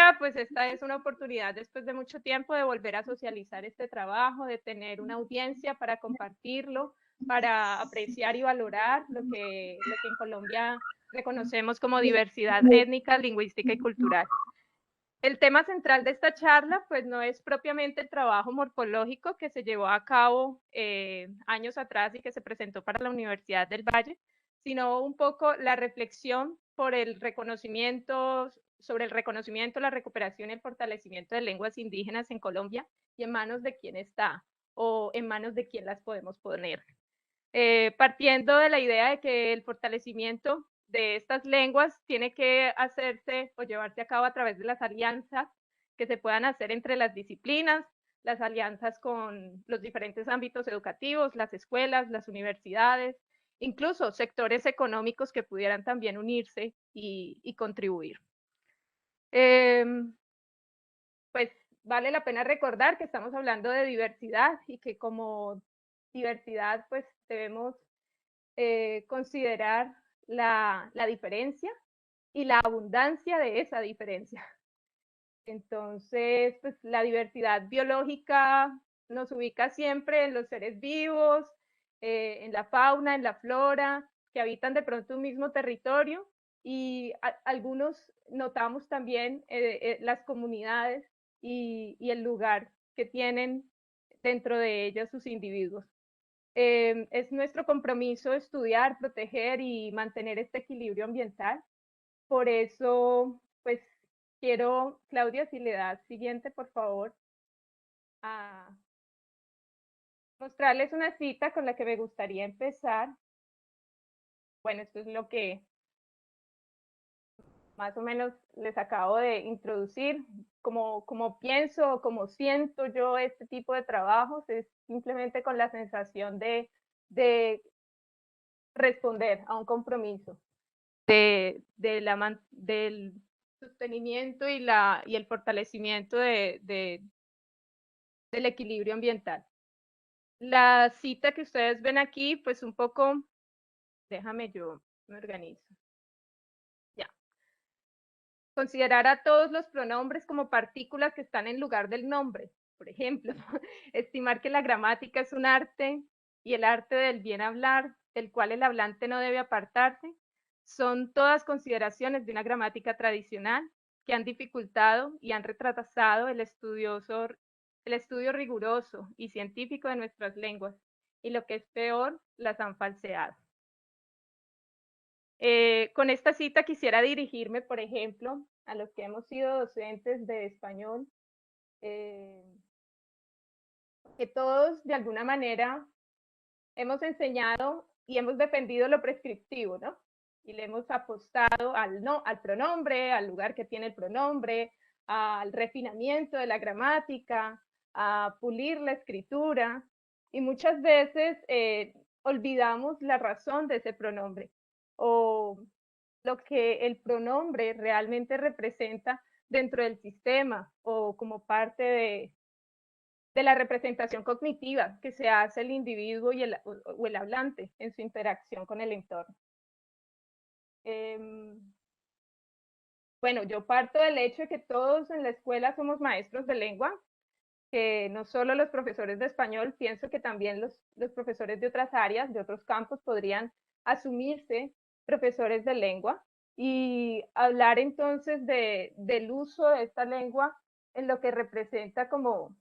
decía, pues esta es una oportunidad después de mucho tiempo de volver a socializar este trabajo, de tener una audiencia para compartirlo, para apreciar y valorar lo que en Colombia reconocemos como diversidad étnica, lingüística y cultural. El tema central de esta charla, pues no es propiamente el trabajo morfológico que se llevó a cabo años atrás y que se presentó para la Universidad del Valle, sino un poco la reflexión por el reconocimiento, sobre el reconocimiento, la recuperación y el fortalecimiento de lenguas indígenas en Colombia y en manos de quién está o en manos de quién las podemos poner. Partiendo de la idea de que el fortalecimiento de estas lenguas tiene que hacerse o llevarse a cabo a través de las alianzas que se puedan hacer entre las disciplinas, las alianzas con los diferentes ámbitos educativos, las escuelas, las universidades, incluso sectores económicos que pudieran también unirse y contribuir. Pues vale la pena recordar que estamos hablando de diversidad y que como diversidad pues debemos considerar la diferencia y la abundancia de esa diferencia. Entonces, pues la diversidad biológica nos ubica siempre en los seres vivos, en la fauna, en la flora, que habitan de pronto un mismo territorio y algunos notamos también las comunidades y el lugar que tienen dentro de ellas sus individuos. Es nuestro compromiso estudiar, proteger y mantener este equilibrio ambiental. Por eso, pues quiero, Claudia, si le das siguiente, por favor, a mostrarles una cita con la que me gustaría empezar. Bueno, esto es lo que más o menos les acabo de introducir. Como pienso, como siento yo este tipo de trabajos, es simplemente con la sensación de responder a un compromiso. Del sostenimiento y el fortalecimiento del equilibrio ambiental. La cita que ustedes ven aquí, pues un poco, déjame yo me organizo. Ya. Considerar a todos los pronombres como partículas que están en lugar del nombre. Por ejemplo, estimar que la gramática es un arte y el arte del bien hablar, del cual el hablante no debe apartarse, son todas consideraciones de una gramática tradicional que han dificultado y han retrasado el estudio riguroso y científico de nuestras lenguas, y lo que es peor, las han falseado. Con esta cita quisiera dirigirme, por ejemplo, a los que hemos sido docentes de español, que todos de alguna manera hemos enseñado y hemos defendido lo prescriptivo, ¿no? Y le hemos apostado al pronombre, al lugar que tiene el pronombre, al refinamiento de la gramática, a pulir la escritura, y muchas veces olvidamos la razón de ese pronombre o lo que el pronombre realmente representa dentro del sistema o como parte de la representación cognitiva que se hace el individuo o el hablante en su interacción con el entorno. Bueno, yo parto del hecho de que todos en la escuela somos maestros de lengua, que no solo los profesores de español, pienso que también los profesores de otras áreas, de otros campos, podrían asumirse profesores de lengua y hablar entonces del uso de esta lengua en lo que representa como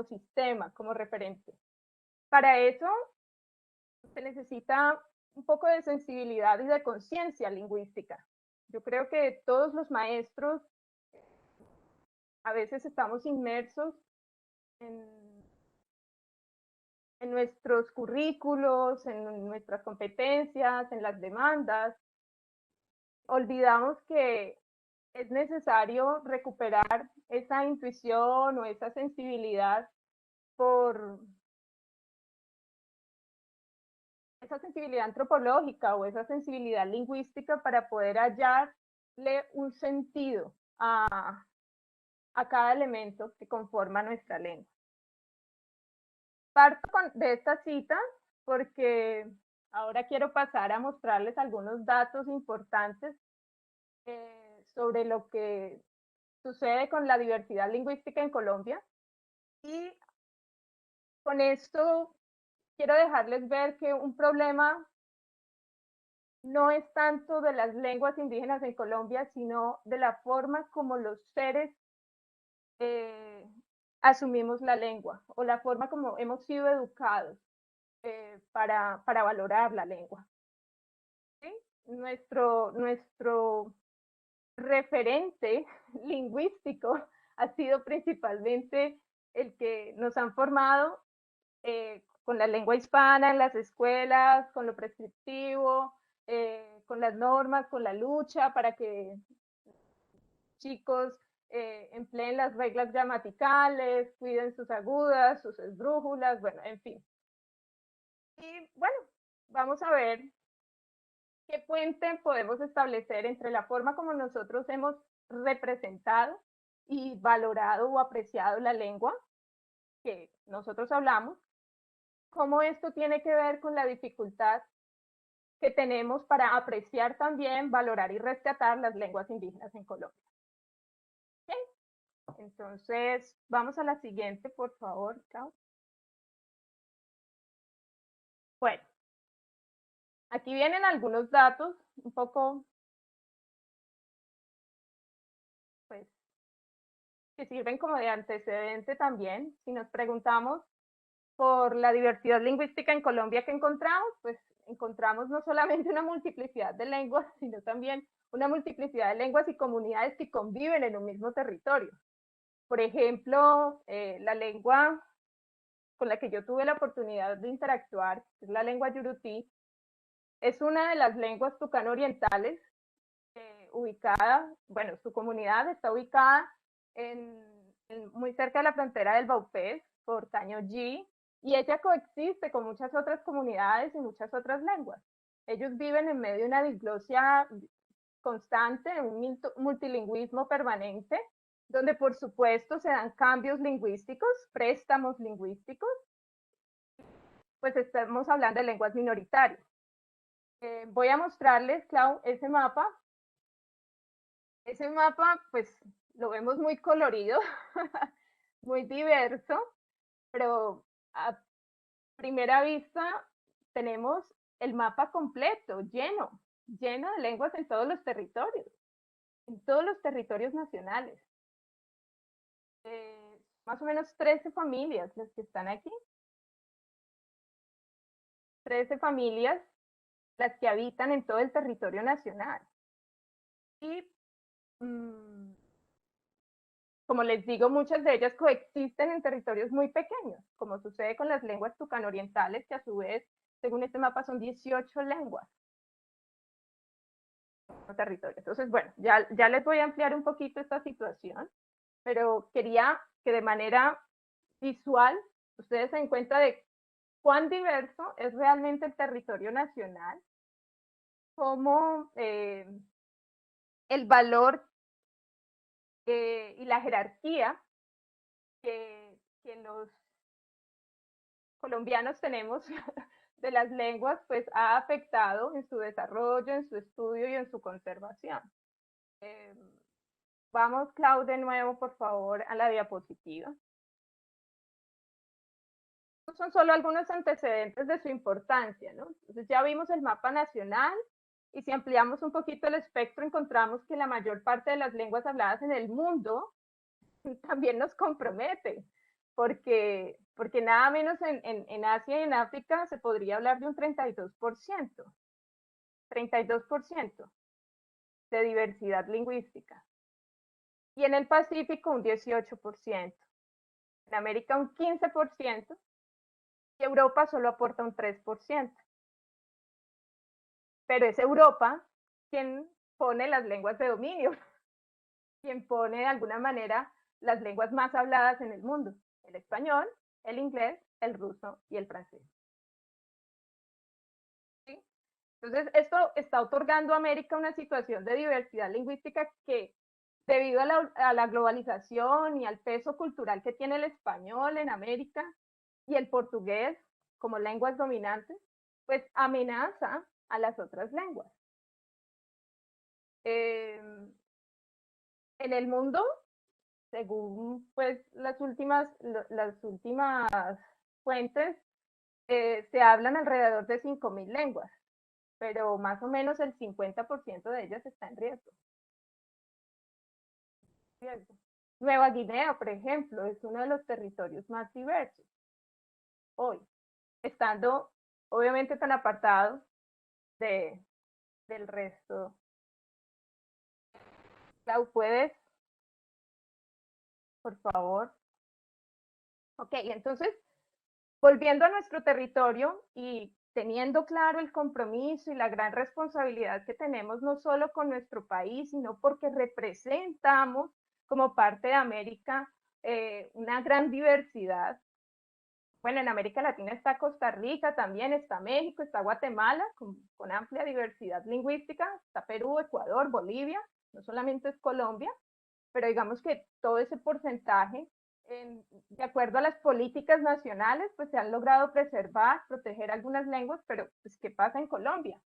sistema, como referente. Para eso se necesita un poco de sensibilidad y de conciencia lingüística. Yo creo que todos los maestros a veces estamos inmersos en, en nuestros currículos, en nuestras competencias, en las demandas. Olvidamos que es necesario recuperar esa intuición o esa sensibilidad por esa sensibilidad antropológica o esa sensibilidad lingüística para poder hallarle un sentido a cada elemento que conforma nuestra lengua. Parto de esta cita porque ahora quiero pasar a mostrarles algunos datos importantes sobre lo que sucede con la diversidad lingüística en Colombia. Y con esto quiero dejarles ver que un problema no es tanto de las lenguas indígenas en Colombia, sino de la forma como los seres asumimos la lengua o la forma como hemos sido educados para valorar la lengua. ¿Sí? Nuestro referente lingüístico ha sido principalmente el que nos han formado con la lengua hispana en las escuelas, con lo prescriptivo, con las normas, con la lucha para que chicos empleen las reglas gramaticales, cuiden sus agudas, sus esdrújulas, bueno, en fin. Y bueno, vamos a ver qué puente podemos establecer entre la forma como nosotros hemos representado y valorado o apreciado la lengua que nosotros hablamos, cómo esto tiene que ver con la dificultad que tenemos para apreciar también, valorar y rescatar las lenguas indígenas en Colombia. ¿Okay? Entonces, vamos a la siguiente, por favor, Clau. Bueno, aquí vienen algunos datos un poco, pues, que sirven como de antecedente también. Si nos preguntamos por la diversidad lingüística en Colombia que encontramos, pues encontramos no solamente una multiplicidad de lenguas, sino también una multiplicidad de lenguas y comunidades que conviven en un mismo territorio. Por ejemplo, la lengua con la que yo tuve la oportunidad de interactuar, que es la lengua yurutí, es una de las lenguas tucano orientales ubicada, bueno, su comunidad está ubicada muy cerca de la frontera del Baupés, por Tañoyí, y ella coexiste con muchas otras comunidades y muchas otras lenguas. Ellos viven en medio de una diglosia constante, un multilingüismo permanente, donde por supuesto se dan cambios lingüísticos, préstamos lingüísticos, pues estamos hablando de lenguas minoritarias. Voy a mostrarles, Clau, ese mapa. Ese mapa, pues lo vemos muy colorido, muy diverso, pero a primera vista tenemos el mapa completo, lleno de lenguas en todos los territorios nacionales. Más o menos 13 familias las que están aquí. 13 familias las que habitan en todo el territorio nacional. Y como les digo, muchas de ellas coexisten en territorios muy pequeños, como sucede con las lenguas tucano-orientales, que a su vez, según este mapa, son 18 lenguas en territorio. Entonces, bueno, ya les voy a ampliar un poquito esta situación, pero quería que de manera visual ustedes se den cuenta de cuán diverso es realmente el territorio nacional, cómo el valor y la jerarquía que los colombianos tenemos de las lenguas, pues ha afectado en su desarrollo, en su estudio y en su conservación. Vamos, Clau, de nuevo, por favor, a la diapositiva. Estos son solo algunos antecedentes de su importancia, ¿no? Entonces ya vimos el mapa nacional y si ampliamos un poquito el espectro encontramos que la mayor parte de las lenguas habladas en el mundo también nos compromete, porque nada menos en Asia y en África se podría hablar de un 32%, 32% de diversidad lingüística. Y en el Pacífico un 18%, en América un 15% y Europa solo aporta un 3%. Pero es Europa quien pone las lenguas de dominio, quien pone de alguna manera las lenguas más habladas en el mundo, el español, el inglés, el ruso y el francés. ¿Sí? Entonces, esto está otorgando a América una situación de diversidad lingüística que, debido a la globalización y al peso cultural que tiene el español en América y el portugués como lenguas dominantes, pues amenaza a las otras lenguas. En el mundo según pues las últimas fuentes, se hablan alrededor de 5.000 lenguas, pero más o menos el 50% de ellas está en riesgo. Nueva Guinea, por ejemplo, es uno de los territorios más diversos hoy, estando obviamente tan apartado del resto. Clau, ¿puedes, por favor? Ok, entonces, volviendo a nuestro territorio y teniendo claro el compromiso y la gran responsabilidad que tenemos no solo con nuestro país, sino porque representamos como parte de América una gran diversidad. Bueno, en América Latina está Costa Rica, también está México, está Guatemala, con amplia diversidad lingüística, está Perú, Ecuador, Bolivia, no solamente es Colombia, pero digamos que todo ese porcentaje, de acuerdo a las políticas nacionales, pues se han logrado preservar, proteger algunas lenguas, pero pues, ¿qué pasa en Colombia?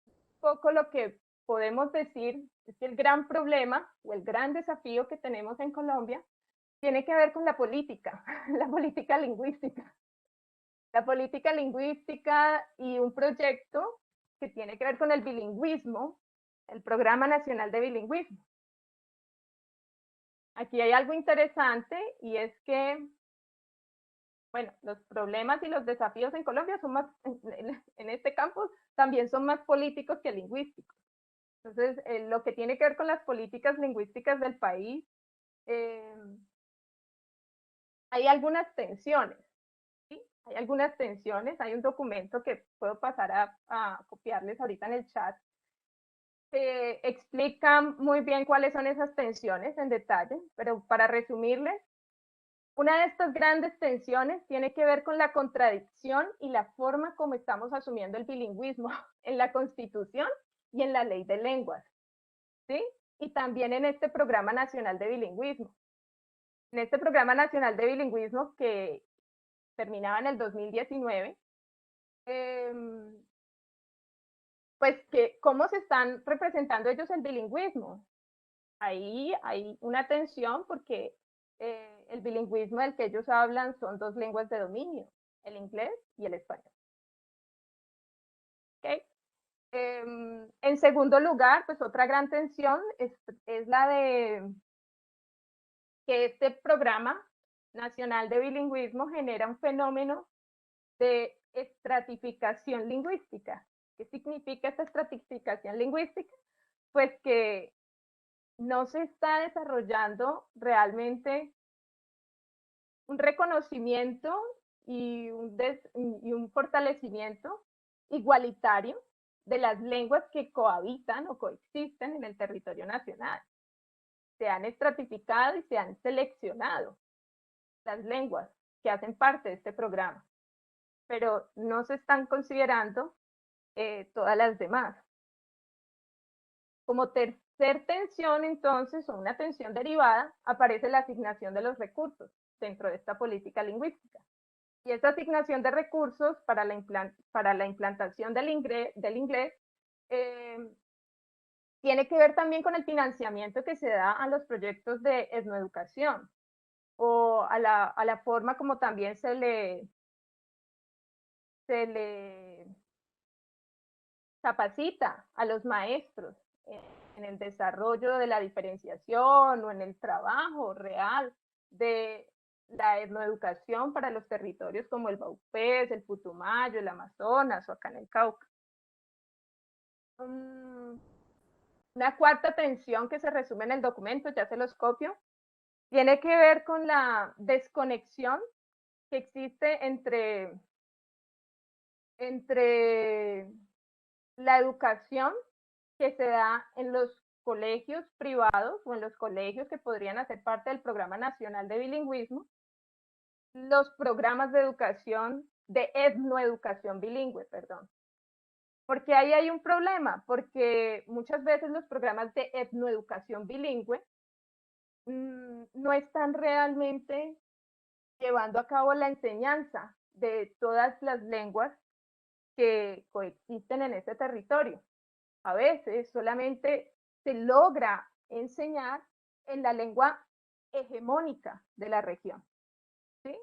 Un poco lo que podemos decir es que el gran problema o el gran desafío que tenemos en Colombia tiene que ver con la política, la política lingüística. La política lingüística y un proyecto que tiene que ver con el bilingüismo, el Programa Nacional de Bilingüismo. Aquí hay algo interesante y es que, bueno, los problemas y los desafíos en Colombia son más, en este campo, también son más políticos que lingüísticos. Entonces, lo que tiene que ver con las políticas lingüísticas del país, eh, hay algunas tensiones. ¿Sí? Hay algunas tensiones, hay un documento que puedo pasar a copiarles ahorita en el chat, que explica muy bien cuáles son esas tensiones en detalle, pero para resumirles, una de estas grandes tensiones tiene que ver con la contradicción y la forma como estamos asumiendo el bilingüismo en la Constitución y en la Ley de Lenguas, ¿sí? Y también en este Programa Nacional de Bilingüismo. En este Programa Nacional de Bilingüismo que terminaba en el 2019, pues que cómo se están representando ellos el bilingüismo. Ahí hay una tensión porque el bilingüismo del que ellos hablan son dos lenguas de dominio, el inglés y el español. ¿Okay? En segundo lugar, pues otra gran tensión es la de que este programa nacional de bilingüismo genera un fenómeno de estratificación lingüística. ¿Qué significa esta estratificación lingüística? Pues que no se está desarrollando realmente un reconocimiento y un fortalecimiento igualitario de las lenguas que cohabitan o coexisten en el territorio nacional. Se han estratificado y se han seleccionado las lenguas que hacen parte de este programa, pero no se están considerando todas las demás. Como tercer tensión, entonces, o una tensión derivada, aparece la asignación de los recursos dentro de esta política lingüística. Y esta asignación de recursos para la implantación del inglés tiene que ver también con el financiamiento que se da a los proyectos de etnoeducación o a la forma como también se le capacita a los maestros en el desarrollo de la diferenciación o en el trabajo real de la etnoeducación para los territorios como el Baupés, el Putumayo, el Amazonas o acá en el Cauca. Una cuarta tensión que se resume en el documento, ya se los copio, tiene que ver con la desconexión que existe entre la educación que se da en los colegios privados o en los colegios que podrían hacer parte del Programa Nacional de Bilingüismo, los programas de educación, de etnoeducación bilingüe, perdón. Porque ahí hay un problema, porque muchas veces los programas de etnoeducación bilingüe no están realmente llevando a cabo la enseñanza de todas las lenguas que coexisten en ese territorio. A veces solamente se logra enseñar en la lengua hegemónica de la región, ¿sí?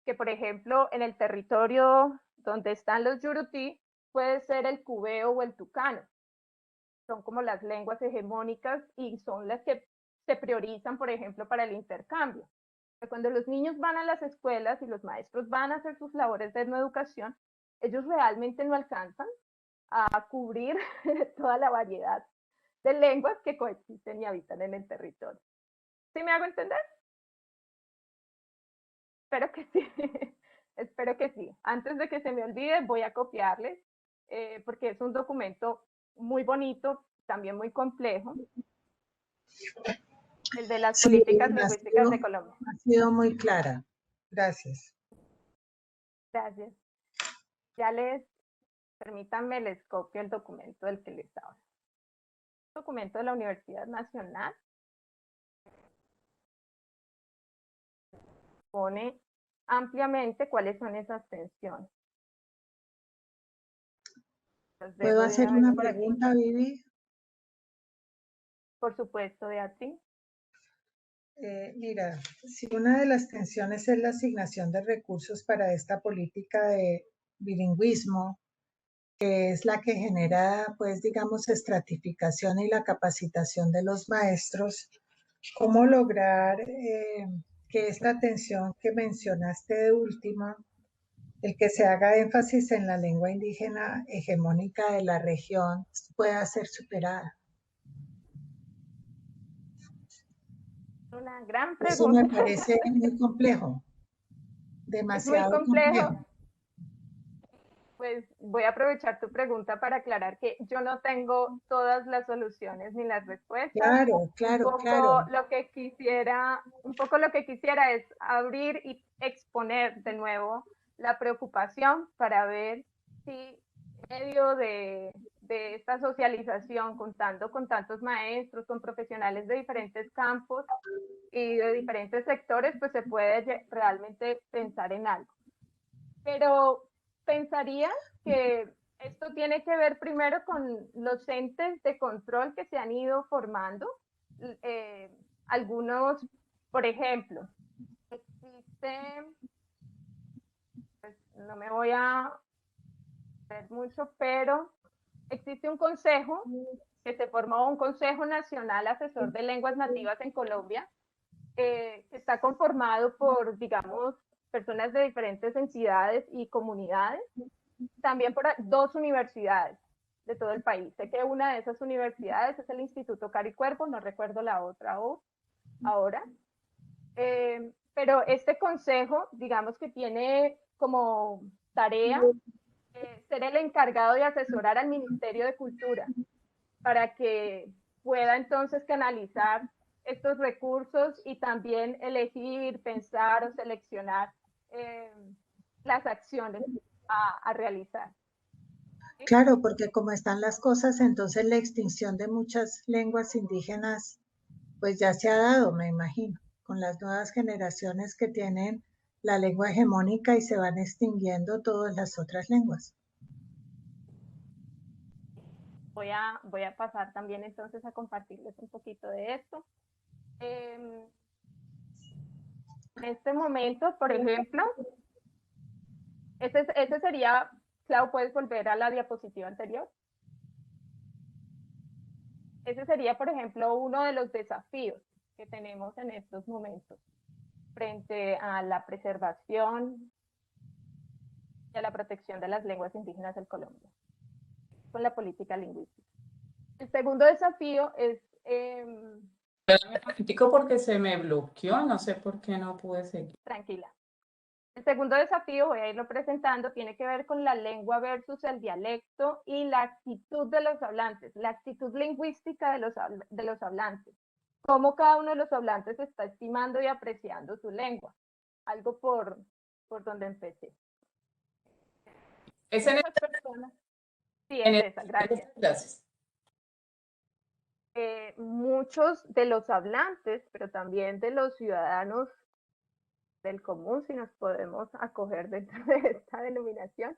Que por ejemplo en el territorio donde están los yurutí puede ser el cubeo o el tucano. Son como las lenguas hegemónicas y son las que se priorizan, por ejemplo, para el intercambio. Cuando los niños van a las escuelas y los maestros van a hacer sus labores de educación, ellos realmente no alcanzan a cubrir toda la variedad de lenguas que coexisten y habitan en el territorio. ¿Sí me hago entender? Espero que sí. Espero que sí. Antes de que se me olvide, voy a copiarles, porque es un documento muy bonito, también muy complejo, el de las Sí, políticas lingüísticas de Colombia. ha sido muy clara. Gracias. Gracias. Ya permítanme, les copio el documento del que les hablo. Documento de la Universidad Nacional. Pone ampliamente cuáles son esas tensiones. ¿Puedo hacer una pregunta, Vivi? Por supuesto, Beatriz. Mira, si una de las tensiones es la asignación de recursos para esta política de bilingüismo, que es la que genera, pues, digamos, estratificación y la capacitación de los maestros, ¿cómo lograr que esta atención que mencionaste de última, el que se haga énfasis en la lengua indígena hegemónica de la región, pueda ser superada? Una gran Eso me pregunta. parece muy complejo, Es muy demasiado complejo. complejo. Pues voy a aprovechar tu pregunta para aclarar que yo no tengo todas las soluciones ni las respuestas. Claro, claro, claro. Un poco lo que quisiera es abrir y exponer de nuevo la preocupación para ver si en medio de esta socialización, contando con tantos maestros, con profesionales de diferentes campos y de diferentes sectores, pues se puede realmente pensar en algo. Pero pensaría que esto tiene que ver primero con los entes de control que se han ido formando. Eh, Algunos, por ejemplo, existe, pues no me voy a ver mucho, pero existe un consejo que se formó, un Consejo Nacional Asesor de Lenguas Nativas en Colombia, que está conformado por, digamos, personas de diferentes entidades y comunidades, también por dos universidades de todo el país. Sé que una de esas universidades es el Instituto Caro y Cuervo, no recuerdo la otra ahora. Pero este consejo, digamos que tiene como tarea ser el encargado de asesorar al Ministerio de Cultura para que pueda entonces canalizar estos recursos y también elegir, pensar o seleccionar eh, las acciones a realizar. Claro, porque como están las cosas, entonces la extinción de muchas lenguas indígenas, pues ya se ha dado, me imagino, con las nuevas generaciones que tienen la lengua hegemónica y se van extinguiendo todas las otras lenguas. Voy a pasar también entonces a compartirles un poquito de esto. En este momento, por ejemplo, ese sería, Clau, ¿puedes volver a la diapositiva anterior? Ese sería, por ejemplo, uno de los desafíos que tenemos en estos momentos frente a la preservación y a la protección de las lenguas indígenas en Colombia, con la política lingüística. El segundo desafío es... Me critico porque se me bloqueó, no sé por qué no pude seguir. Tranquila. El segundo desafío, voy a irlo presentando, tiene que ver con la lengua versus el dialecto y la actitud de los hablantes, la actitud lingüística de los hablantes. Cómo cada uno de los hablantes está estimando y apreciando su lengua. Algo por donde empecé. ¿Es en Muchas personas. Sí, en es esa, gracias. Gracias. Muchos de los hablantes, pero también de los ciudadanos del común, si nos podemos acoger dentro de esta denominación,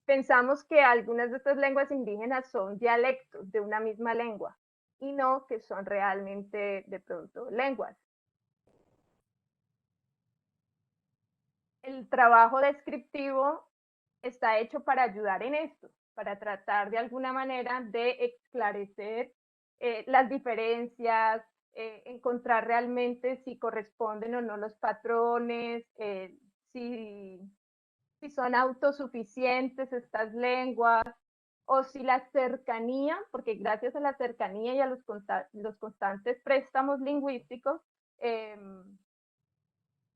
pensamos que algunas de estas lenguas indígenas son dialectos de una misma lengua y no que son realmente de pronto lenguas. el trabajo descriptivo está hecho para ayudar en esto, para tratar de alguna manera de esclarecer las diferencias, encontrar realmente si corresponden o no los patrones, si son autosuficientes estas lenguas, o si la cercanía, porque gracias a la cercanía y a los constantes préstamos lingüísticos,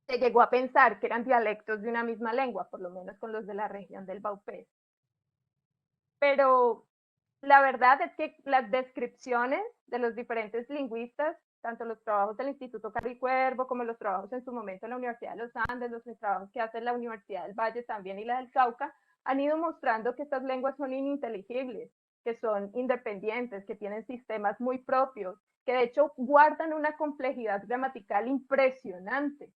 se llegó a pensar que eran dialectos de una misma lengua, por lo menos con los de la región del Baupés. Pero la verdad es que las descripciones de los diferentes lingüistas, tanto los trabajos del Instituto Carricuervo como los trabajos en su momento en la Universidad de los Andes, los trabajos que hace la Universidad del Valle también y la del Cauca, han ido mostrando que estas lenguas son ininteligibles, que son independientes, que tienen sistemas muy propios, que de hecho guardan una complejidad gramatical impresionante,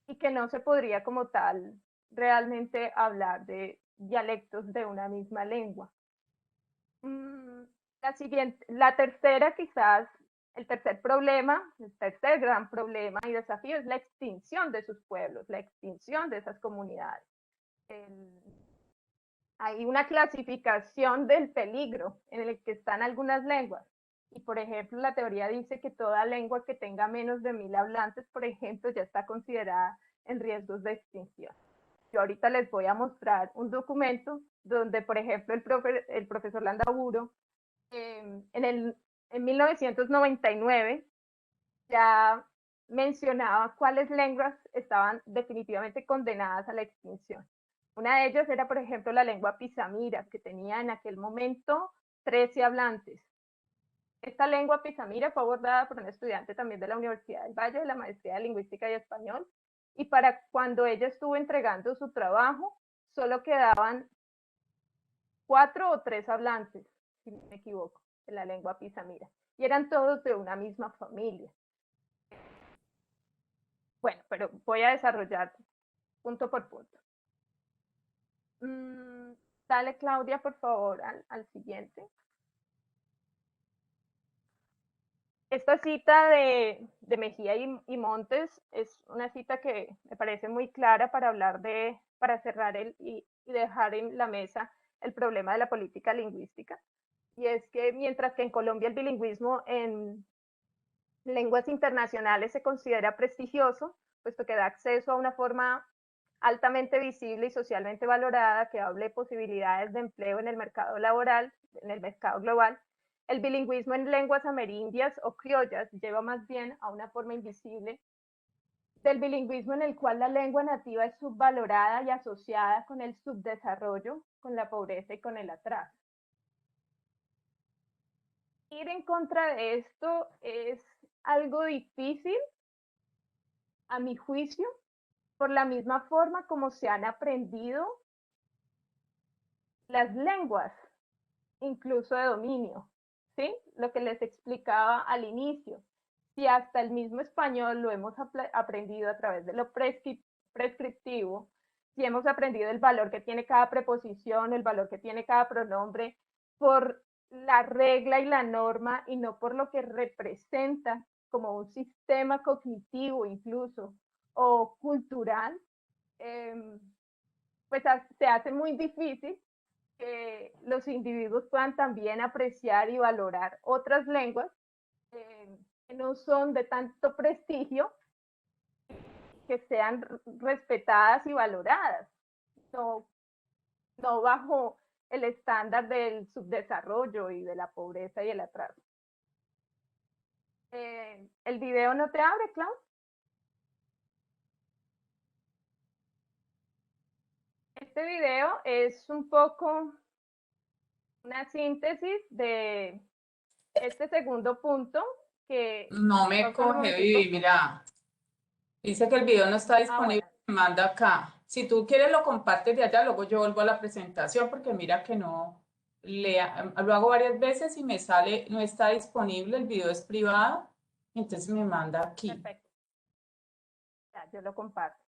y que no se podría como tal realmente hablar de dialectos de una misma lengua. La tercera quizás, el tercer problema, el tercer gran problema y desafío es la extinción de sus pueblos, la extinción de esas comunidades. Hay una clasificación del peligro en el que están algunas lenguas. Y, por ejemplo, la teoría dice que toda lengua que tenga menos de 1000 hablantes, por ejemplo, ya está considerada en riesgos de extinción. Yo ahorita les voy a mostrar un documento donde, por ejemplo, el profesor Landaburu, en 1999, ya mencionaba cuáles lenguas estaban definitivamente condenadas a la extinción. Una de ellas era, por ejemplo, la lengua pisamira, que tenía en aquel momento 13 hablantes. Esta lengua pisamira fue abordada por un estudiante también de la Universidad del Valle, de la Maestría de Lingüística y Español, y para cuando ella estuvo entregando su trabajo, solo quedaban 4 o 3 hablantes, si no me equivoco, de la lengua pisamira, y eran todos de una misma familia. Bueno, pero voy a desarrollar punto por punto. Dale, Claudia, por favor, al siguiente. Esta cita de Mejía y Montes es una cita que me parece muy clara para hablar para cerrar y dejar en la mesa el problema de la política lingüística. Y es que mientras que en Colombia el bilingüismo en lenguas internacionales se considera prestigioso, puesto que da acceso a una forma altamente visible y socialmente valorada que hable posibilidades de empleo en el mercado laboral, en el mercado global, el bilingüismo en lenguas amerindias o criollas lleva más bien a una forma invisible del bilingüismo en el cual la lengua nativa es subvalorada y asociada con el subdesarrollo, con la pobreza y con el atraso. Ir en contra de esto es algo difícil, a mi juicio, por la misma forma como se han aprendido las lenguas, incluso de dominio, ¿sí? Lo que les explicaba al inicio. Si hasta el mismo español lo hemos aprendido a través de lo prescriptivo, si hemos aprendido el valor que tiene cada preposición, el valor que tiene cada pronombre, por la regla y la norma y no por lo que representa como un sistema cognitivo incluso o cultural, pues se hace muy difícil que los individuos puedan también apreciar y valorar otras lenguas que no son de tanto prestigio, que sean respetadas y valoradas, no, no bajo el estándar del subdesarrollo y de la pobreza y el atraso. ¿El video no te abre, Clau? Este video es un poco una síntesis de este segundo punto que... No me coge, Vivi, mira. Dice que el video no está disponible, bueno. me manda acá. Si tú quieres lo compartes de allá, luego yo vuelvo a la presentación porque mira que no, lo hago varias veces y me sale, no está disponible, el video es privado, entonces me manda aquí. Perfecto. Ya, yo lo comparto.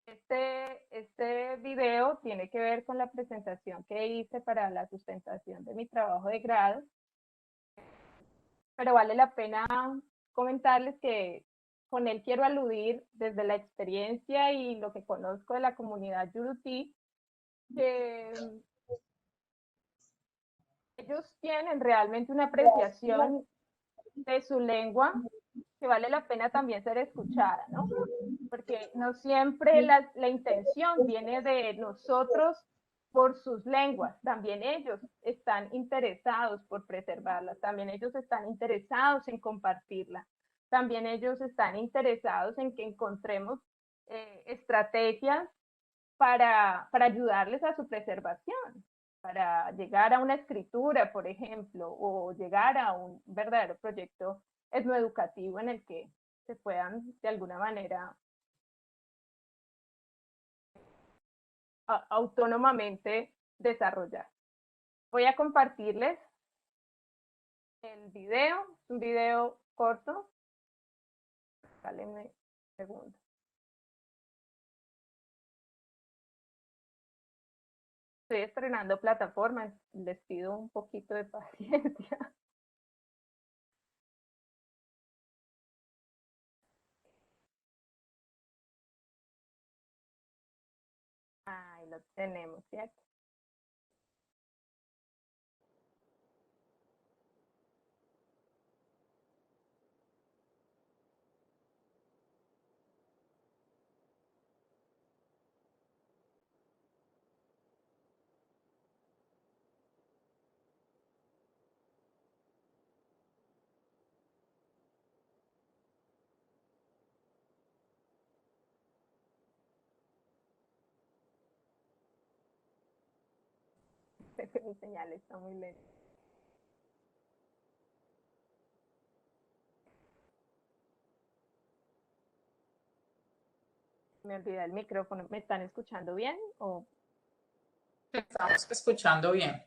Este video tiene que ver con la presentación que hice para la sustentación de mi trabajo de grado, pero vale la pena comentarles que con él quiero aludir desde la experiencia y lo que conozco de la comunidad yurutí, que ellos tienen realmente una apreciación de su lengua que vale la pena también ser escuchada, ¿no? Porque no siempre la intención viene de nosotros por sus lenguas, también ellos están interesados por preservarlas, también ellos están interesados en compartirla, también ellos están interesados en que encontremos estrategias para ayudarles a su preservación, para llegar a una escritura, por ejemplo, o llegar a un verdadero proyecto etnoeducativo en el que se puedan de alguna manera autónomamente desarrollar. Voy a compartirles el video, es un video corto. Cálenme un segundo. Estoy estrenando plataformas, les pido un poquito de paciencia. Ahí lo tenemos, ¿cierto? Mi señal está muy lenta. Me olvidé el micrófono. ¿Me están escuchando bien? ¿O? Estamos escuchando bien.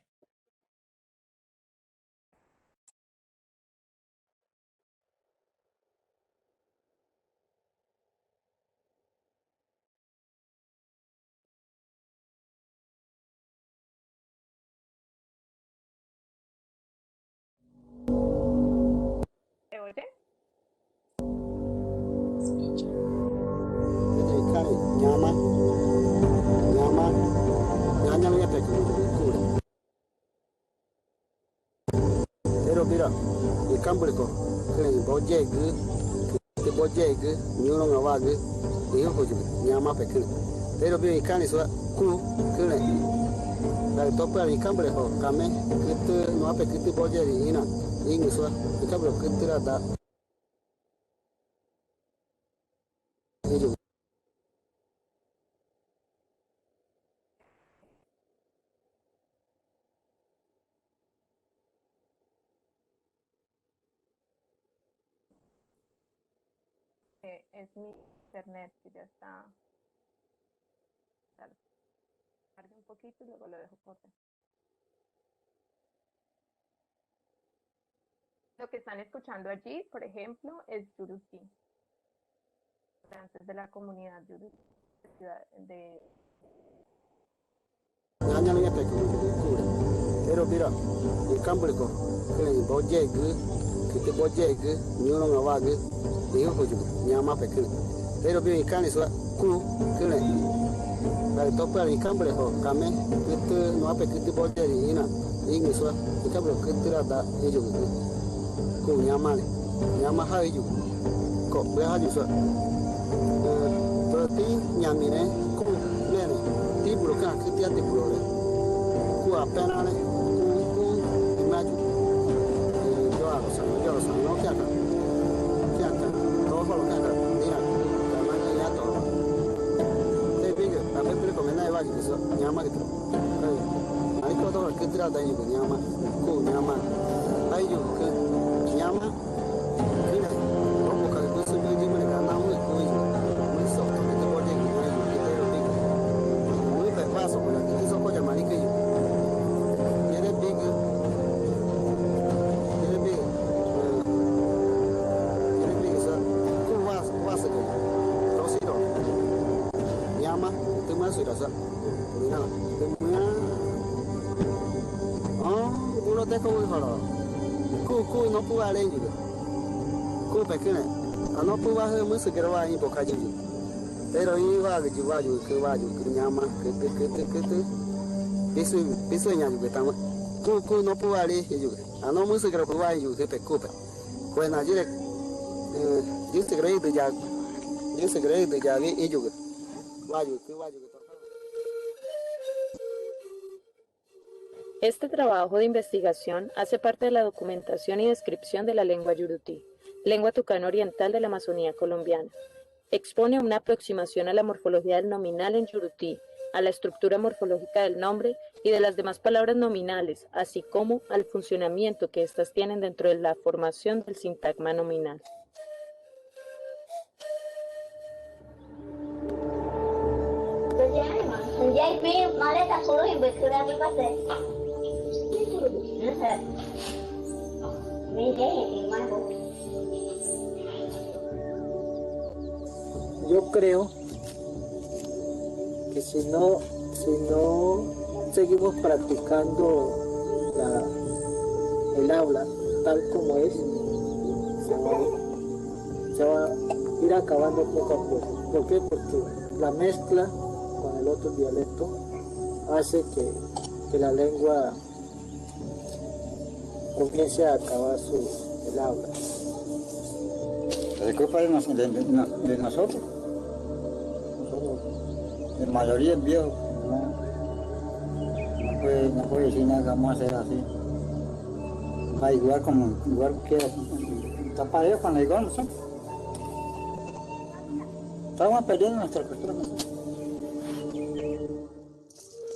¿Se oye? Pero mira, el cambrico, que el boje, que boje, ni uno no va a ver, y yo cojo, llama pequeño. Pero bien, el cani suena, que la topa el cambrico, came, que no ha pequeño boje, y no, y no suena, el cambrico que te la da. Es mi internet que ya está. Cargue un poquito y luego lo dejo correr. Lo que están escuchando allí, por ejemplo, es yurutí. Antes de la comunidad yurutí de Pero mira, el cambrico, que el boje, que te boje, ni uno no va a ver, y yo cojo, llama pequeño. Pero bien, el cani suena, que la topa el cambrico, came, que no ha pequeño boje, y no, y no suena, el cambrico que te la da, y yo cojo, llama a ellos, cojo, ve a ellos. Pero ti, ñamine, como, nene, ti bloquea, que te ha de bloquear. Apenas imagine yo lo sé, no que acá, todo lo que acá, mira, la mano ya todo. Te pique, a ver, pero como nadie va a decir, llama que tú. Ahí todo lo que te da daño, llama, llama, ahí yo que llama, mira, como que no se me dice que nada muy coisa, muy soft, que te voy a decir, que te lo pique, muy pepazo, pero que eso puede llamar y que yo. Uno te como el faro, no puedo leer, pequeño, ano pu va he musu kero va ibo kaji pero iba que llama que piso ñaño que tama ku no pu vale yo ano musu kero pu va yo que pe copa pues na dire yo se cree de ya vi ello va yo que Este trabajo de investigación hace parte de la documentación y descripción de la lengua yurutí, lengua tucano oriental de la Amazonía colombiana. Expone una aproximación a la morfología del nominal en yurutí, a la estructura morfológica del nombre y de las demás palabras nominales, así como al funcionamiento que éstas tienen dentro de la formación del sintagma nominal. Yo creo que si no seguimos practicando el habla tal como es, se va a ir acabando poco a poco. ¿Por qué? Porque la mezcla con el otro dialecto hace que la lengua comience a acabar el habla. Es culpa de nosotros. La mayoría es viejo, no puede decir nada, vamos a hacer así. Va igual que está parejo con la igual nosotros. Estamos perdiendo nuestra cultura.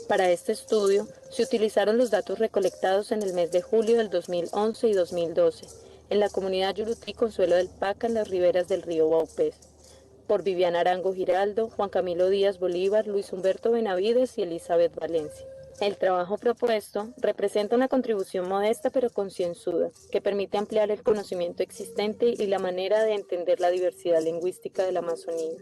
Para este estudio, se utilizaron los datos recolectados en el mes de julio del 2011 y 2012, en la comunidad yurutí Consuelo del Paca, en las riberas del río Baupés, por Viviana Arango Giraldo, Juan Camilo Díaz Bolívar, Luis Humberto Benavides y Elizabeth Valencia. El trabajo propuesto representa una contribución modesta pero concienzuda, que permite ampliar el conocimiento existente y la manera de entender la diversidad lingüística de la Amazonía.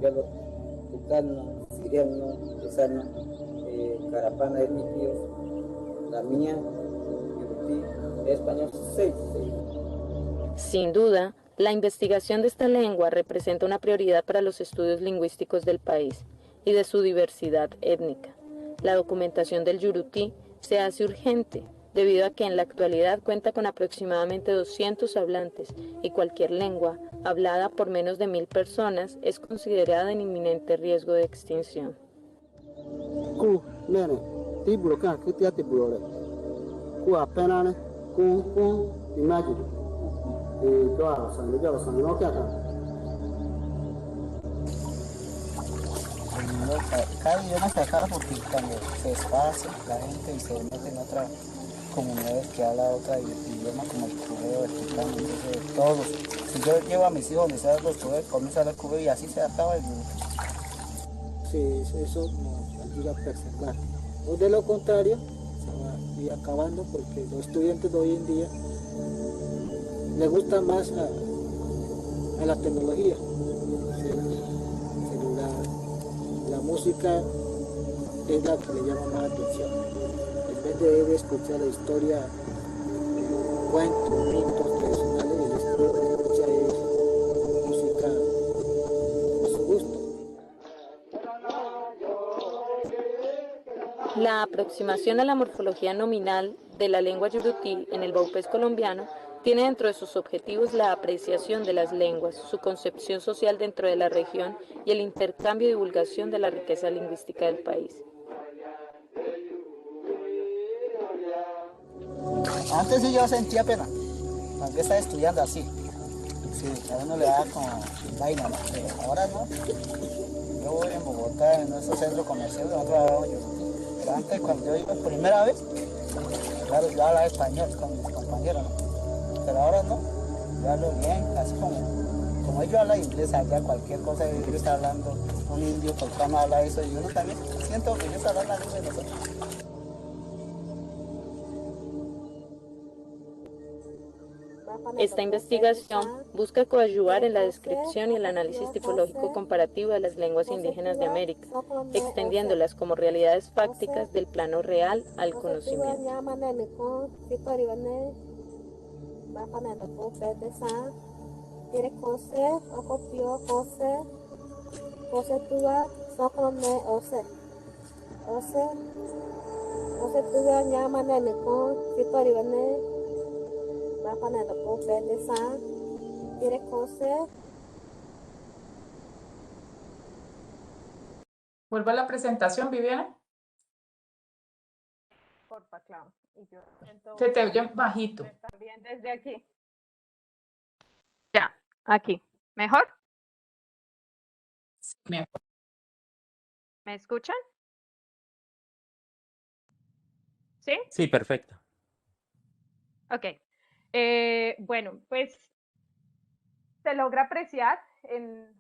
Yalo, Tucano, Siriano, Pesano, Carapana es mi tío, la mía, Yurutí, español, 6. Sin duda, la investigación de esta lengua representa una prioridad para los estudios lingüísticos del país y de su diversidad étnica. La documentación del yurutí se hace urgente debido a que en la actualidad cuenta con aproximadamente 200 hablantes y cualquier lengua hablada por menos de 1000 personas es considerada en inminente riesgo de extinción. Cada idioma se acaba porque cuando se esparce la gente y se mete en otra comunidades que habla otra idioma como el cubeo, el tucano, entonces todos. Si yo llevo a mis hijos donde se hablan los cubeos, comienzo a hablar cubeo y así se acaba el mundo. Sí, eso nos ayuda a preservar. O de lo contrario, se va a ir acabando porque los estudiantes de hoy en día les gusta más a la tecnología. La música es la que le llama más atención. En vez de escuchar la historia, cuentos, mitos tradicionales, el escucha es música a su gusto. La aproximación a la morfología nominal de la lengua yurutí en el Baupés colombiano tiene dentro de sus objetivos la apreciación de las lenguas, su concepción social dentro de la región y el intercambio y divulgación de la riqueza lingüística del país. Antes sí yo sentía pena, aunque estaba estudiando así. Sí, a uno le da como vaina, ¿no? Pero ahora no. Yo voy en Bogotá, en nuestro centro comercial, nosotros hablamos yurutí. Pero antes, cuando yo iba por primera vez, claro, yo hablaba español con mis compañeros, ¿no? Pero ahora no, yo hablo bien, así como ellos hablan inglés allá, cualquier cosa que yo está hablando, un indio tocano habla eso, y uno también siento que ellos hablan la lengua de nosotros. Esta investigación busca coadyuvar en la descripción y el análisis tipológico comparativo de las lenguas indígenas de América, extendiéndolas como realidades fácticas del plano real al conocimiento. Vuelvo a la presentación, Viviana. Porfa, Clau. Y yo intento Se te oye bajito. estar bien desde aquí. Ya, aquí. ¿Mejor? Mejor. ¿Me escuchan? ¿Sí? Sí, perfecto. Ok. Bueno, pues se logra apreciar en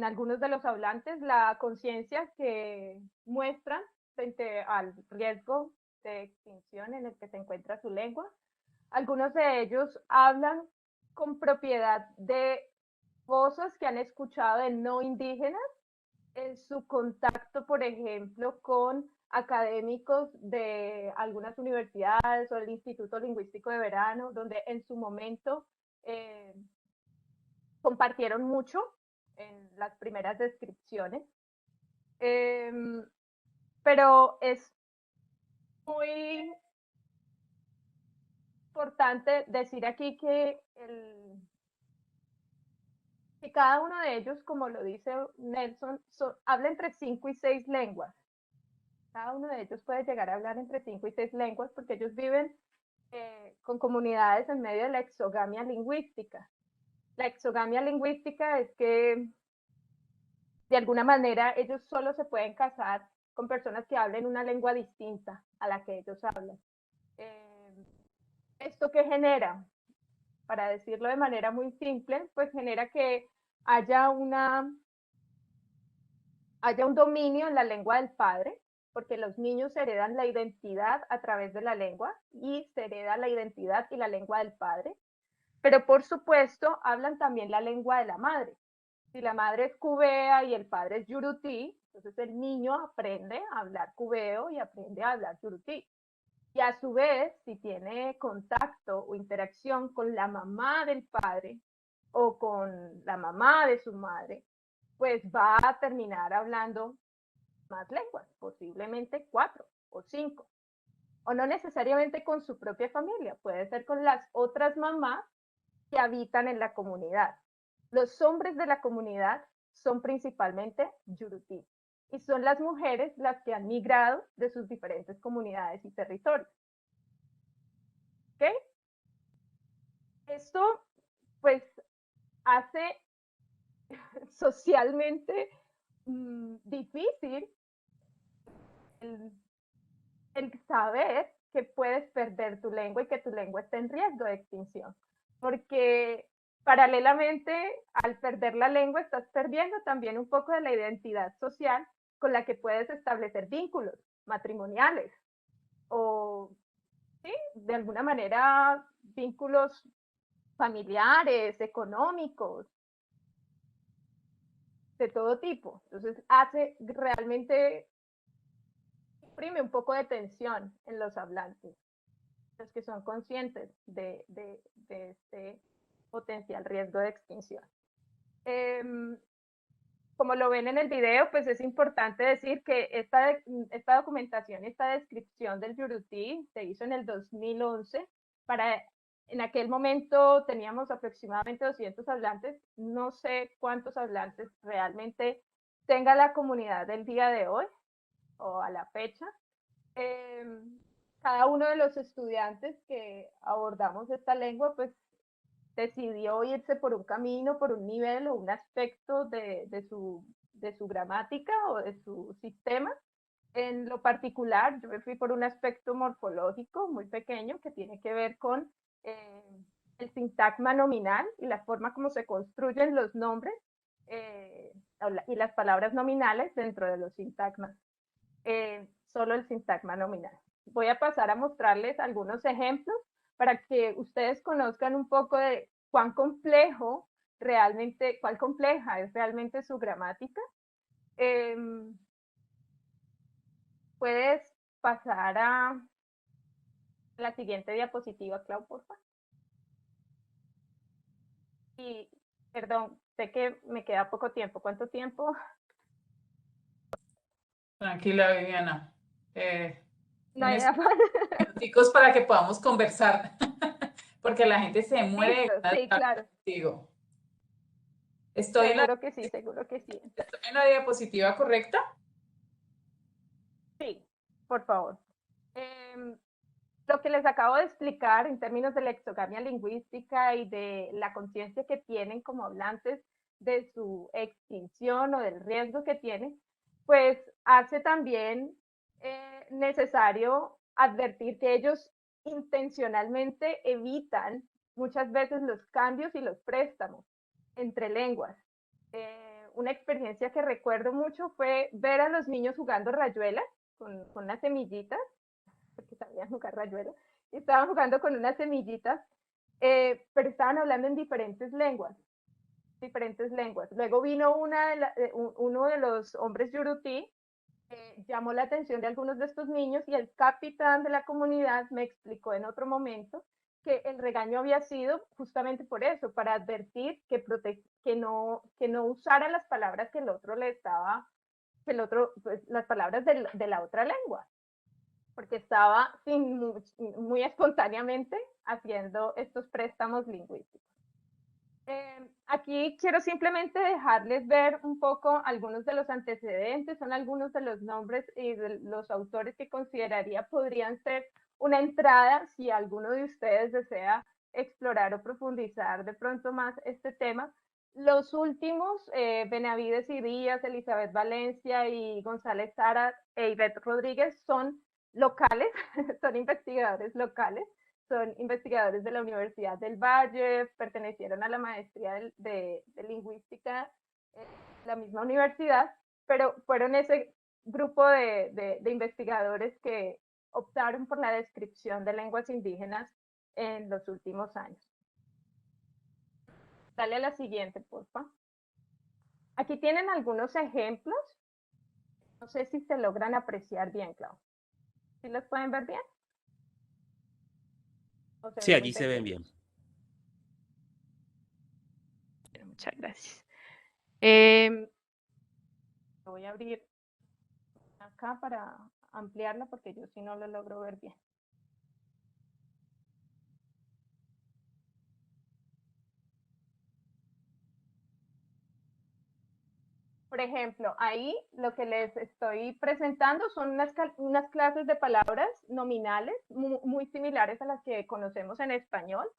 algunos de los hablantes la conciencia que muestran frente al riesgo de extinción en el que se encuentra su lengua. Algunos de ellos hablan con propiedad de cosas que han escuchado de no indígenas en su contacto, por ejemplo, con académicos de algunas universidades o el Instituto Lingüístico de Verano, donde en su momento compartieron mucho en las primeras descripciones. Pero es muy importante decir aquí que cada uno de ellos, como lo dice Nelson, habla entre 5 y 6 lenguas. Cada uno de ellos puede llegar a hablar entre 5 y 6 lenguas porque ellos viven con comunidades en medio de la exogamia lingüística. La exogamia lingüística es que de alguna manera ellos solo se pueden casar con personas que hablen una lengua distinta a la que ellos hablan. ¿Esto qué genera? Para decirlo de manera muy simple, pues genera que haya un dominio en la lengua del padre, porque los niños heredan la identidad a través de la lengua y se hereda la identidad y la lengua del padre, pero por supuesto hablan también la lengua de la madre. Si la madre es cubea y el padre es yurutí, entonces el niño aprende a hablar cubeo y aprende a hablar yurutí. Y a su vez, si tiene contacto o interacción con la mamá del padre o con la mamá de su madre, pues va a terminar hablando más lenguas, posiblemente 4 o 5. O no necesariamente con su propia familia, puede ser con las otras mamás que habitan en la comunidad. Los hombres de la comunidad son principalmente yurutí y son las mujeres las que han migrado de sus diferentes comunidades y territorios. ¿Ok? Esto pues hace socialmente difícil el saber que puedes perder tu lengua y que tu lengua está en riesgo de extinción, porque paralelamente al perder la lengua estás perdiendo también un poco de la identidad social con la que puedes establecer vínculos matrimoniales o, ¿sí?, de alguna manera vínculos familiares, económicos, de todo tipo. Entonces hace realmente, imprime un poco de tensión en los hablantes, los que son conscientes de este potencial riesgo de extinción. Como lo ven en el video, pues es importante decir que esta documentación, esta descripción del yurutí se hizo en el 2011. En aquel momento teníamos aproximadamente 200 hablantes. No sé cuántos hablantes realmente tenga la comunidad del día de hoy o a la fecha. Cada uno de los estudiantes que abordamos esta lengua, pues decidió irse por un camino, por un nivel o un aspecto de su gramática o de su sistema. En lo particular, yo me fui por un aspecto morfológico muy pequeño que tiene que ver con el sintagma nominal y la forma como se construyen los nombres y las palabras nominales dentro de los sintagmas. Solo el sintagma nominal. Voy a pasar a mostrarles algunos ejemplos para que ustedes conozcan un poco de cuán complejo realmente, cuán compleja es realmente su gramática. Puedes pasar a la siguiente diapositiva, Clau, por favor. Y, perdón, sé que me queda poco tiempo. ¿Cuánto tiempo? Tranquila, Viviana. No hay chicos, para que podamos conversar, porque la gente se muere de Listo, ganas de sí, hablar claro. contigo. Estoy en Seguro que sí, seguro que sí. ¿estoy en la diapositiva correcta? Sí, por favor. Lo que les acabo de explicar en términos de la exogamia lingüística y de la conciencia que tienen como hablantes de su extinción o del riesgo que tienen, pues hace también necesario advertir que ellos intencionalmente evitan muchas veces los cambios y los préstamos entre lenguas. Una experiencia que recuerdo mucho fue ver a los niños jugando rayuela con las semillitas, porque sabían jugar rayuela, y estaban jugando con unas semillitas, pero estaban hablando en diferentes lenguas. Luego vino uno de los hombres yurutí, llamó la atención de algunos de estos niños y el capitán de la comunidad me explicó en otro momento que el regaño había sido justamente por eso, para advertir que no usara las palabras que el otro le estaba, pues, las palabras de la otra lengua, porque estaba muy espontáneamente haciendo estos préstamos lingüísticos. Aquí quiero simplemente dejarles ver un poco algunos de los antecedentes, son algunos de los nombres y de los autores que consideraría podrían ser una entrada si alguno de ustedes desea explorar o profundizar de pronto más este tema. Los últimos, Benavides y Díaz, Elizabeth Valencia y González Sara e Ivette Rodríguez, son locales, son investigadores locales, son investigadores de la Universidad del Valle, pertenecieron a la maestría de lingüística en la misma universidad, pero fueron ese grupo de investigadores que optaron por la descripción de lenguas indígenas en los últimos años. Dale a la siguiente, porfa. Aquí tienen algunos ejemplos. No sé si se logran apreciar bien, Clau. ¿Sí los pueden ver bien? Sí, allí se ven bien. Muchas gracias. Voy a abrir acá para ampliarla porque yo sí no lo logro ver bien. Por ejemplo, ahí lo que les estoy presentando son unas clases de palabras nominales muy similares a las que conocemos en español.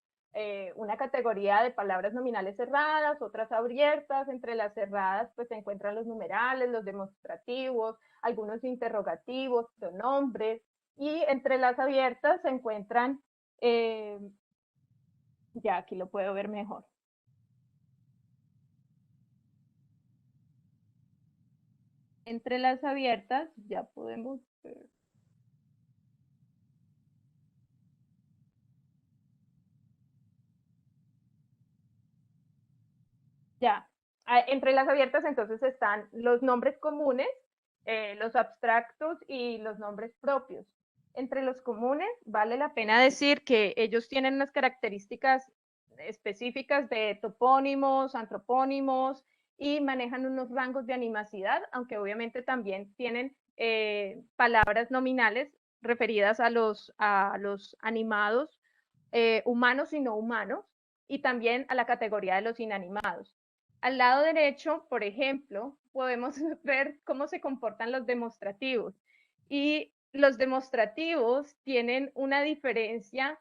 Una categoría de palabras nominales cerradas, otras abiertas. Entre las cerradas pues se encuentran los numerales, los demostrativos, algunos interrogativos, pronombres, y entre las abiertas se encuentran, ya aquí lo puedo ver mejor. Entre las abiertas ya podemos ver. Ya, entre las abiertas entonces están los nombres comunes, los abstractos y los nombres propios. Entre los comunes vale la pena decir que ellos tienen unas características específicas de topónimos, antropónimos y manejan unos rangos de animacidad, aunque obviamente también tienen palabras nominales referidas a los animados, humanos y no humanos, y también a la categoría de los inanimados. Al lado derecho, por ejemplo, podemos ver cómo se comportan los demostrativos. Y los demostrativos tienen una diferencia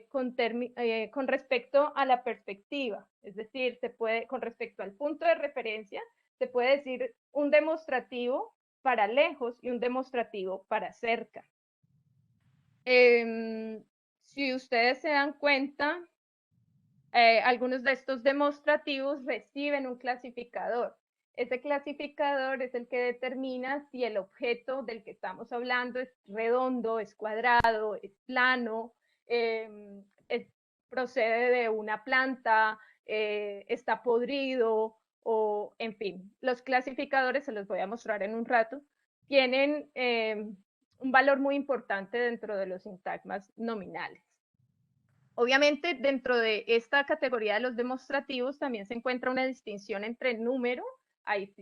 con respecto a la perspectiva. Es decir, con respecto al punto de referencia, se puede decir un demostrativo para lejos y un demostrativo para cerca. Si ustedes se dan cuenta, algunos de estos demostrativos reciben un clasificador. Ese clasificador es el que determina si el objeto del que estamos hablando es redondo, es cuadrado, es plano, procede de una planta, está podrido, o en fin, los clasificadores, se los voy a mostrar en un rato, tienen un valor muy importante dentro de los sintagmas nominales. Obviamente, dentro de esta categoría de los demostrativos también se encuentra una distinción entre número, hay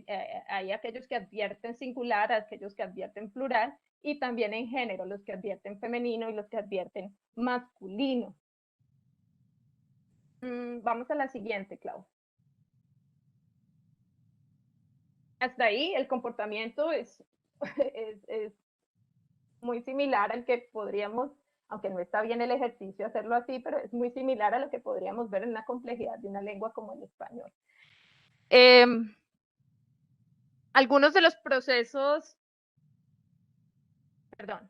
aquellos que advierten singular, aquellos que advierten plural, y también en género, los que advierten femenino y los que advierten masculino. Vamos a la siguiente, Clau. Hasta ahí el comportamiento es muy similar al que podríamos, aunque no está bien el ejercicio hacerlo así, pero es muy similar a lo que podríamos ver en la complejidad de una lengua como el español. Algunos de los procesos, perdón,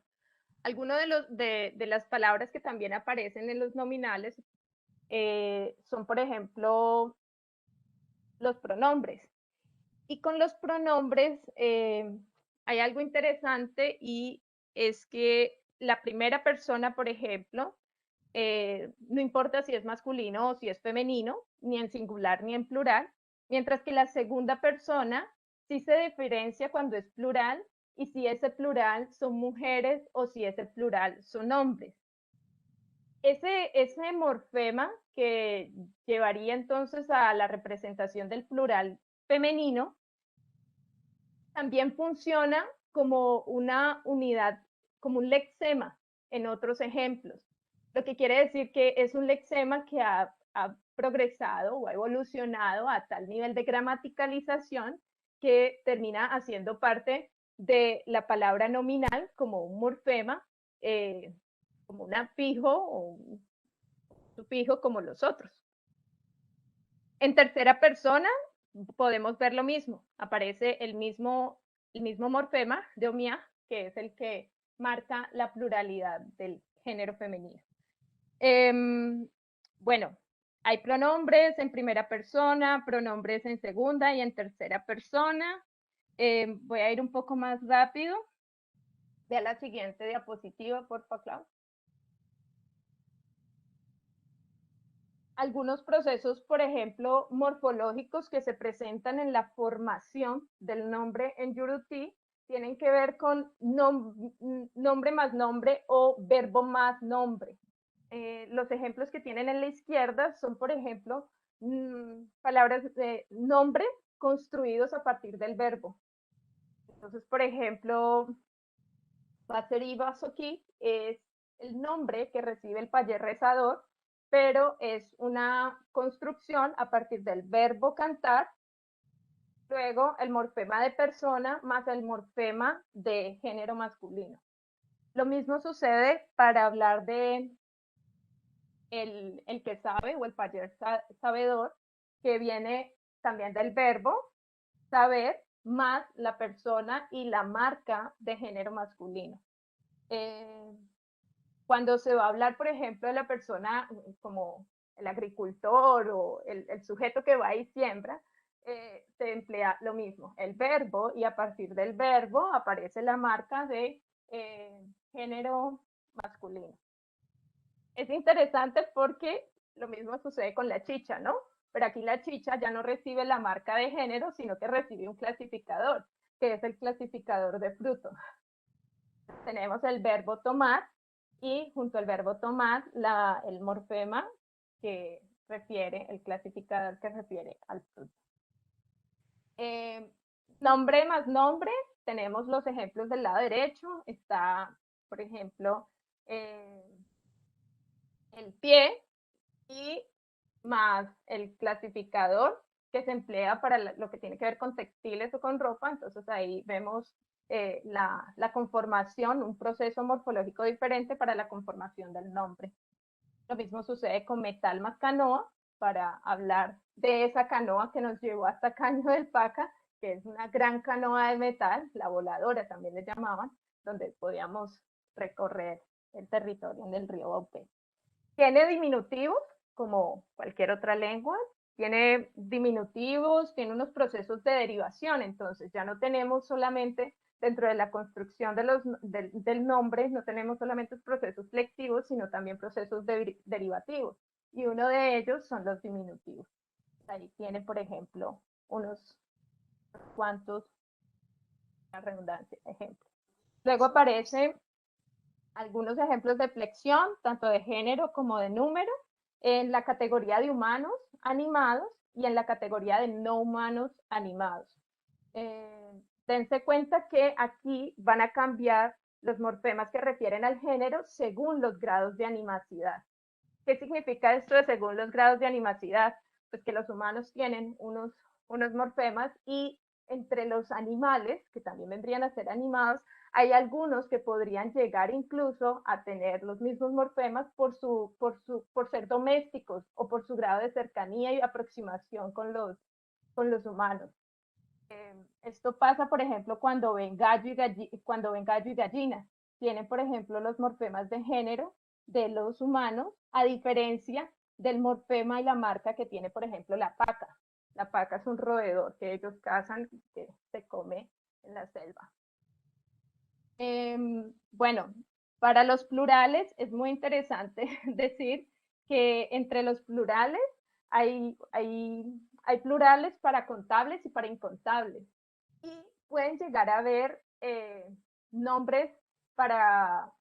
algunos de las palabras que también aparecen en los nominales son, por ejemplo, los pronombres. Y con los pronombres hay algo interesante, y es que la primera persona, por ejemplo, no importa si es masculino o si es femenino, ni en singular ni en plural, mientras que la segunda persona sí se diferencia cuando es plural y si ese plural son mujeres o si ese plural son hombres. Ese morfema que llevaría entonces a la representación del plural femenino también funciona como una unidad, como un lexema en otros ejemplos. Lo que quiere decir que es un lexema que ha progresado o ha evolucionado a tal nivel de gramaticalización que termina haciendo parte de la palabra nominal como un morfema, como un afijo o un sufijo como los otros. En tercera persona podemos ver lo mismo, aparece el mismo morfema de omia, que es el que marca la pluralidad del género femenino. Bueno, hay pronombres en primera persona, pronombres en segunda y en tercera persona. Voy a ir un poco más rápido. Ve a la siguiente diapositiva, por favor, Clau. Algunos procesos, por ejemplo, morfológicos que se presentan en la formación del nombre en Yurutí tienen que ver con nombre más nombre o verbo más nombre. Los ejemplos que tienen en la izquierda son, por ejemplo, palabras de nombre construidos a partir del verbo. Entonces, por ejemplo, Baseri Basoki es el nombre que recibe el payé rezador, pero es una construcción a partir del verbo cantar, luego el morfema de persona más el morfema de género masculino. Lo mismo sucede para hablar de el que sabe o el payé sabedor, que viene también del verbo saber más la persona y la marca de género masculino. Cuando se va a hablar, por ejemplo, de la persona como el agricultor o el sujeto que va y siembra, se emplea lo mismo, el verbo, y a partir del verbo aparece la marca de género masculino. Es interesante porque lo mismo sucede con la chicha, ¿no? Pero aquí la chicha ya no recibe la marca de género, sino que recibe un clasificador, que es el clasificador de fruto. Tenemos el verbo tomar, y junto al verbo tomar el morfema que refiere, el clasificador que refiere al fruto. Nombre más nombre, tenemos los ejemplos del lado derecho, está, por ejemplo, el pie y más el clasificador que se emplea para lo que tiene que ver con textiles o con ropa. Entonces ahí vemos la conformación, un proceso morfológico diferente para la conformación del nombre. Lo mismo sucede con metal más canoa, para hablar de esa canoa que nos llevó hasta Caño del Paca, que es una gran canoa de metal, la voladora también le llamaban, donde podíamos recorrer el territorio en el río Baupé. Tiene diminutivos, como cualquier otra lengua, tiene diminutivos, tiene unos procesos de derivación, entonces ya no tenemos solamente dentro de la construcción del nombre, no tenemos solamente procesos flexivos, sino también procesos derivativos, y uno de ellos son los diminutivos. Ahí tiene, por ejemplo, unos cuantos, la redundancia, ejemplos. Luego aparecen algunos ejemplos de flexión, tanto de género como de número, en la categoría de humanos animados y en la categoría de no humanos animados. Dense cuenta que aquí van a cambiar los morfemas que refieren al género según los grados de animacidad. ¿Qué significa esto de según los grados de animacidad? Pues que los humanos tienen unos morfemas y entre los animales, que también vendrían a ser animados, hay algunos que podrían llegar incluso a tener los mismos morfemas por ser domésticos o por su grado de cercanía y aproximación con los humanos. Esto pasa, por ejemplo, cuando ven gallo y gallina. Tienen, por ejemplo, los morfemas de género de los humanos, a diferencia del morfema y la marca que tiene, por ejemplo, la paca. La paca es un roedor que ellos cazan, que se come en la selva. Bueno, para los plurales es muy interesante decir que entre los plurales hay plurales para contables y para incontables. Y pueden llegar a haber nombres para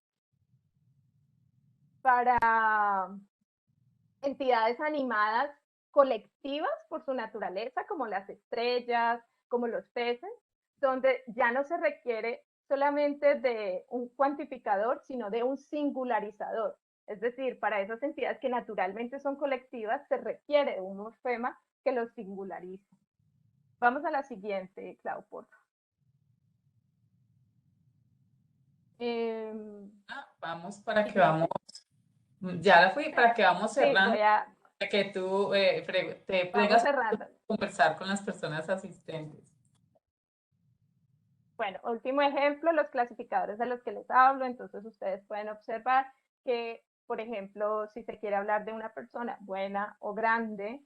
entidades animadas colectivas por su naturaleza, como las estrellas, como los peces, donde ya no se requiere solamente de un cuantificador, sino de un singularizador. Es decir, para esas entidades que naturalmente son colectivas, se requiere un morfema que los singularice. Vamos a la siguiente, Clau, por favor. Vamos para que vamos, ya la fui, para que vamos cerrando, sí, para que tú te vengas a conversar con las personas asistentes. Bueno, último ejemplo, los clasificadores de los que les hablo. Entonces ustedes pueden observar que, por ejemplo, si se quiere hablar de una persona buena o grande,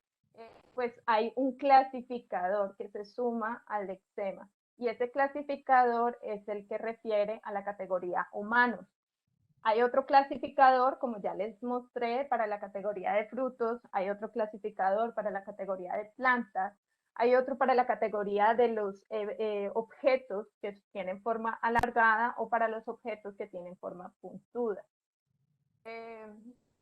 pues hay un clasificador que se suma al lexema. Y ese clasificador es el que refiere a la categoría humanos. Hay otro clasificador, como ya les mostré, para la categoría de frutos. Hay otro clasificador para la categoría de plantas. Hay otro para la categoría de los objetos que tienen forma alargada o para los objetos que tienen forma puntuda.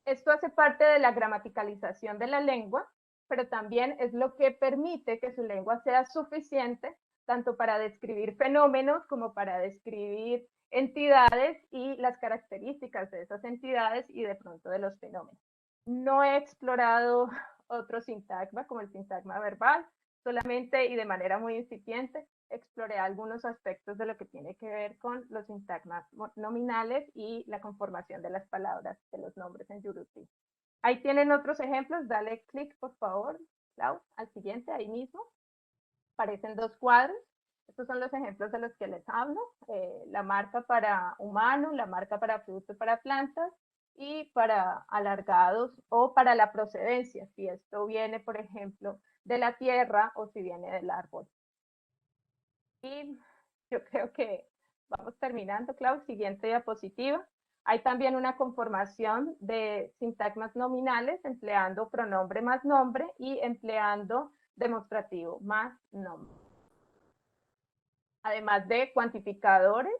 Esto hace parte de la gramaticalización de la lengua, pero también es lo que permite que su lengua sea suficiente tanto para describir fenómenos como para describir entidades y las características de esas entidades y de pronto de los fenómenos. No he explorado otro sintagma como el sintagma verbal, solamente y de manera muy incipiente exploré algunos aspectos de lo que tiene que ver con los sintagmas nominales y la conformación de las palabras de los nombres en Yurutí. Ahí tienen otros ejemplos, dale clic por favor, Clau, al siguiente, ahí mismo. Aparecen dos cuadros. Estos son los ejemplos de los que les hablo. La marca para humano, la marca para fruto y para plantas, y para alargados o para la procedencia, si esto viene, por ejemplo, de la tierra o si viene del árbol. Y yo creo que vamos terminando, Clau. Siguiente diapositiva. Hay también una conformación de sintagmas nominales empleando pronombre más nombre y empleando demostrativo más nombre. Además de cuantificadores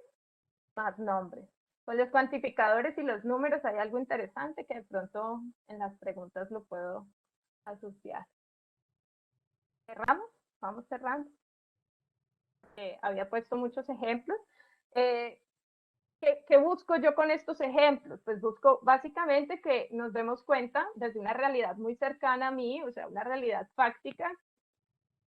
más nombres. Con los cuantificadores y los números hay algo interesante que de pronto en las preguntas lo puedo asociar. ¿Cerramos? Vamos cerrando. Había puesto muchos ejemplos. ¿Qué busco yo con estos ejemplos? Pues busco básicamente que nos demos cuenta desde una realidad muy cercana a mí, o sea, una realidad fáctica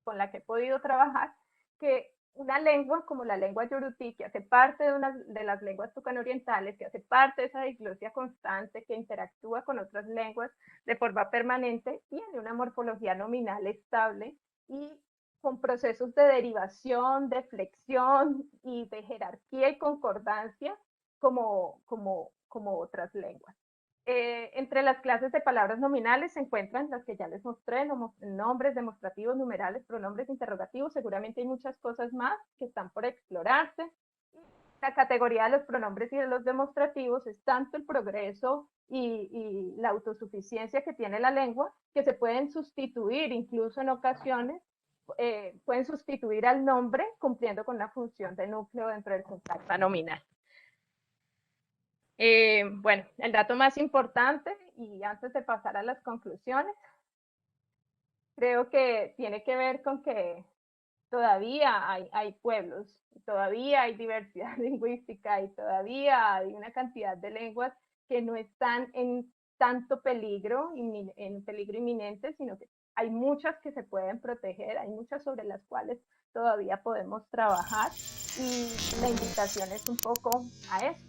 con la que he podido trabajar, que una lengua como la lengua Yurutí, que hace parte de las lenguas tucano-orientales, que hace parte de esa diglosia constante, que interactúa con otras lenguas de forma permanente, tiene una morfología nominal estable y con procesos de derivación, de flexión y de jerarquía y concordancia como otras lenguas. Entre las clases de palabras nominales se encuentran las que ya les mostré, nombres demostrativos, numerales, pronombres interrogativos. Seguramente hay muchas cosas más que están por explorarse. La categoría de los pronombres y de los demostrativos es tanto el progreso y la autosuficiencia que tiene la lengua, que se pueden sustituir incluso en ocasiones, pueden sustituir al nombre cumpliendo con una función de núcleo dentro del sintagma nominal. Bueno, el dato más importante, y antes de pasar a las conclusiones, creo que tiene que ver con que todavía hay pueblos, todavía hay diversidad lingüística y todavía hay una cantidad de lenguas que no están en tanto peligro, en peligro inminente, sino que hay muchas que se pueden proteger, hay muchas sobre las cuales todavía podemos trabajar, y la invitación es un poco a eso,